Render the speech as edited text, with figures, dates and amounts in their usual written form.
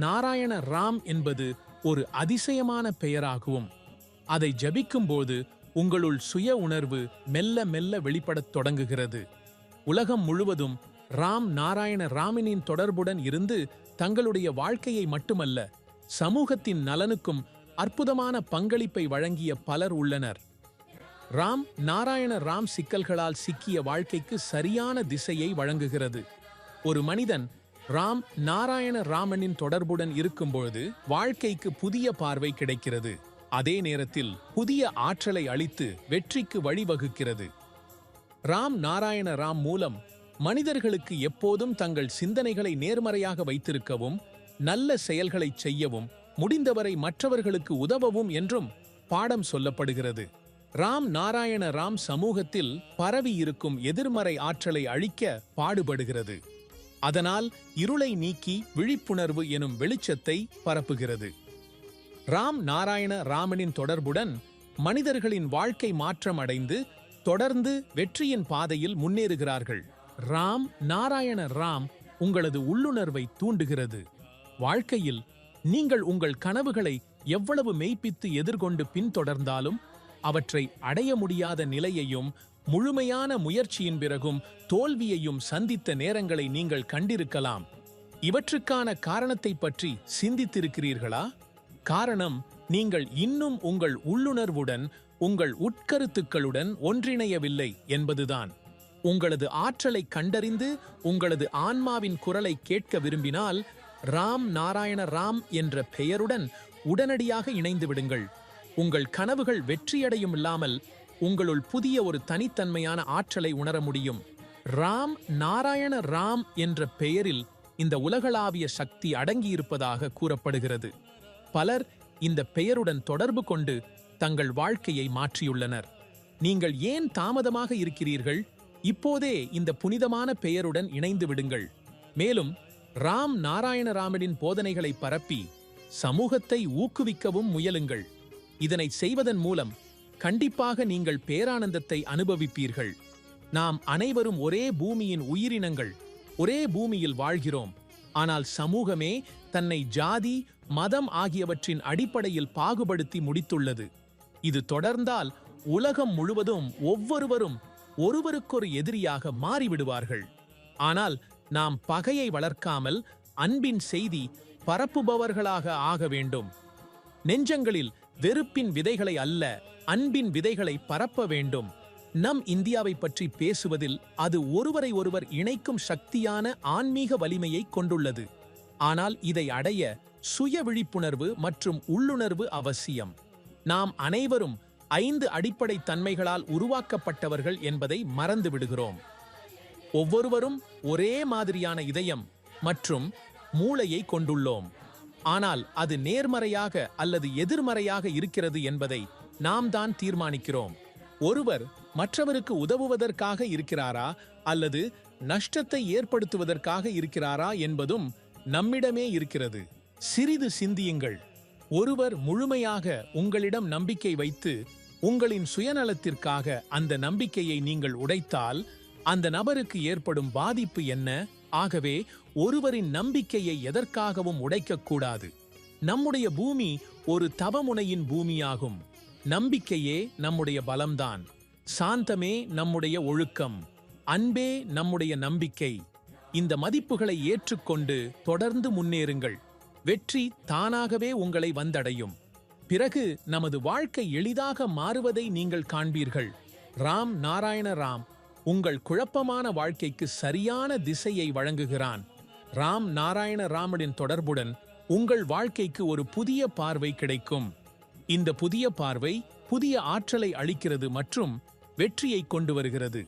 நாராயண ராம் என்பது ஒரு அதிசயமான பெயராகும். அதை ஜபிக்கும்போது உங்களுள் சுய உணர்வு மெல்ல மெல்ல வெளிப்படத் தொடங்குகிறது. உலகம் முழுவதும் ராம் நாராயண ராமினின் தொடர்புடன் இருந்து தங்களுடைய வாழ்க்கையை மட்டுமல்ல, சமூகத்தின் நலனுக்கும் அற்புதமான பங்களிப்பை வழங்கிய பலர் உள்ளனர். ராம் நாராயண ராம் சிக்கல்களால் சிக்கிய வாழ்க்கைக்கு சரியான திசையை வழங்குகிறது. ஒரு மனிதன் ராம் நாராயண ராமனின் தொடர்புடன் இருக்கும்பொழுது வாழ்க்கைக்கு புதிய பார்வை கிடைக்கிறது. அதே நேரத்தில் புதிய ஆற்றலை அளித்து வெற்றிக்கு வழிவகுக்கிறது. ராம் நாராயண ராம் மூலம் மனிதர்களுக்கு எப்போதும் தங்கள் சிந்தனைகளை நேர்மறையாக வைத்திருக்கவும், நல்ல செயல்களை செய்யவும், முடிந்தவரை மற்றவர்களுக்கு உதவவும் என்றும் பாடம் சொல்லப்படுகிறது. ராம் நாராயண ராம் சமூகத்தில் பரவி இருக்கும் எதிர்மறை ஆற்றலை அழிக்க பாடுபடுகிறது. அதனால் இருளை நீக்கி விழிப்புணர்வு எனும் வெளிச்சத்தை பரப்புகிறது. ராம் நாராயண ராமனின் தொடர்புடன் மனிதர்களின் வாழ்க்கை மாற்றம் அடைந்து தொடர்ந்து வெற்றியின் பாதையில் முன்னேறுகிறார்கள். ராம் நாராயண ராம் உங்களது உள்ளுணர்வை தூண்டுகிறது. வாழ்க்கையில் நீங்கள் உங்கள் கனவுகளை எவ்வளவு மெய்ப்பித்து எதிர்கொண்டு பின்தொடர்ந்தாலும் அவற்றை அடைய முடியாத நிலையையும் முழுமையான முயற்சியின் பிறகும் தோல்வியையும் சந்தித்த நேரங்களை நீங்கள் கண்டிருக்கலாம். இவற்றுக்கான காரணத்தை பற்றி சிந்தித்திருக்கிறீர்களா? காரணம், நீங்கள் இன்னும் உங்கள் உள்ளுணர்வுடன், உங்கள் உட்கருத்துக்களுடன் ஒன்றிணையவில்லை என்பதுதான். உங்களது ஆற்றலை கண்டறிந்து உங்களது ஆன்மாவின் குரலை கேட்க விரும்பினால் ராம் நாராயண ராம் என்ற பெயருடன் உடனடியாக இணைந்து விடுங்கள். உங்கள் கனவுகள் வெற்றியடையும் இல்லாமல் உங்களுள் புதிய ஒரு தனித்தன்மையான ஆற்றலை உணர முடியும். ராம் நாராயண ராம் என்ற பெயரில் இந்த உலகளாவிய சக்தி அடங்கியிருப்பதாக கூறப்படுகிறது. பலர் இந்த பெயருடன் தொடர்பு கொண்டு தங்கள் வாழ்க்கையை மாற்றியுள்ளனர். நீங்கள் ஏன் தாமதமாக இருக்கிறீர்கள்? இப்போதே இந்த புனிதமான பெயருடன் இணைந்து விடுங்கள். மேலும் ராம் நாராயண ராமனின் போதனைகளை பரப்பி சமூகத்தை ஊக்குவிக்கவும் முயலுங்கள். இதனை செய்வதன் மூலம் கண்டிப்பாக நீங்கள் பேரானந்தத்தை அனுபவிப்பீர்கள். நாம் அனைவரும் ஒரே பூமியின் உயிரினங்கள், ஒரே பூமியில் வாழ்கிறோம். ஆனால் சமூகமே தன்னை ஜாதி, மதம் ஆகியவற்றின் அடிப்படையில் பாகுபடுத்தி முடித்துள்ளது. இது தொடர்ந்தால் உலகம் முழுவதும் ஒவ்வொருவரும் ஒருவருக்கொரு எதிரியாக மாறிவிடுவார்கள். ஆனால் நாம் பகையை வளர்க்காமல் அன்பின் செய்தி பரப்புபவர்களாக ஆக வேண்டும். நெஞ்சங்களில் வெறுப்பின் விதைகளை அல்ல, அன்பின் விதைகளை பரப்ப வேண்டும். நம் இந்தியாவை பற்றி பேசுவதில் அது ஒருவரை ஒருவர் இணைக்கும் சக்தியான ஆன்மீக வலிமையை கொண்டுள்ளது. ஆனால் இதை அடைய சுய விழிப்புணர்வு மற்றும் உள்ளுணர்வு அவசியம். நாம் அனைவரும் 5 அடிப்படை தன்மைகளால் உருவாக்கப்பட்டவர்கள் என்பதை மறந்து விடுகிறோம். ஒவ்வொருவரும் ஒரே மாதிரியான இதயம் மற்றும் மூளையை கொண்டுள்ளோம். ஆனால் அது நேர்மறையாக அல்லது எதிர்மறையாக இருக்கிறது என்பதை நாம் தான் தீர்மானிக்கிறோம். ஒருவர் மற்றவருக்கு உதவுவதற்காக இருக்கிறாரா அல்லது நஷ்டத்தை ஏற்படுத்துவதற்காக இருக்கிறாரா என்பதும் நம்மிடமே இருக்கிறது. சிறிது சிந்தியுங்கள். ஒருவர் முழுமையாக உங்களிடம் நம்பிக்கை வைத்து உங்களின் சுயநலத்திற்காக அந்த நம்பிக்கையை நீங்கள் உடைத்தால் அந்த நபருக்கு ஏற்படும் பாதிப்பு என்ன? ஆகவே ஒருவரின் நம்பிக்கையை எதற்காகவும் உடைக்கக்கூடாது. நம்முடைய பூமி ஒரு தவமுனையின் பூமியாகும். நம்பிக்கையே நம்முடைய பலம்தான். சாந்தமே நம்முடைய ஒழுக்கம். அன்பே நம்முடைய நம்பிக்கை. இந்த மதிப்புகளை ஏற்றுக்கொண்டு தொடர்ந்து முன்னேறுங்கள். வெற்றி தானாகவே உங்களை வந்தடையும். பிறகு நமது வாழ்க்கை எளிதாக மாறுவதை நீங்கள் காண்பீர்கள். ராம் நாராயண ராம் உங்கள் குழப்பமான வாழ்க்கைக்கு சரியான திசையை வழங்குகிறான். ராம் நாராயண ராமனின் தொடர்புடன் உங்கள் வாழ்க்கைக்கு ஒரு புதிய பார்வை கிடைக்கும். இந்த புதிய பார்வை புதிய ஆற்றலை அளிக்கிறது மற்றும் வெற்றியை கொண்டு வருகிறது.